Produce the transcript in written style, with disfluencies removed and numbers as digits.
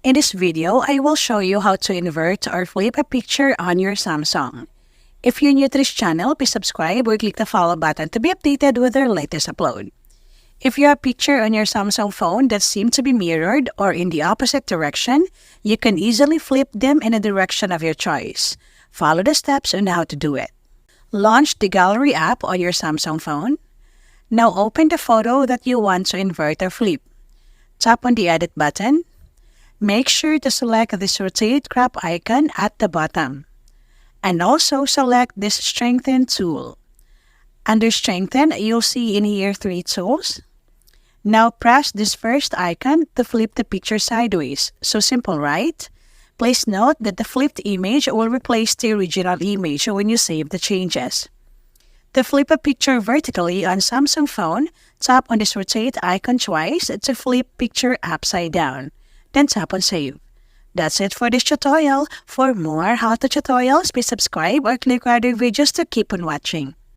In this video, I will show you how to invert or flip a picture on your Samsung. If you're new to this channel, please subscribe or click the follow button to be updated with our latest upload. If you have a picture on your Samsung phone that seems to be mirrored or in the opposite direction, you can easily flip them in a direction of your choice. Follow the steps on how to do it. Launch the Gallery app on your Samsung phone. Now open the photo that you want to invert or flip. Tap on the Edit button. Make sure to select this Rotate Crop icon at the bottom. And also select this Strengthen tool. Under Strengthen, you'll see in here 3 tools. Now press this first icon to flip the picture sideways. So simple, right? Please note that the flipped image will replace the original image when you save the changes. To flip a picture vertically on Samsung phone, tap on this Rotate icon twice to flip picture upside down. Then tap on Save. That's it for this tutorial. For more how-to tutorials, please subscribe or click other videos to keep on watching.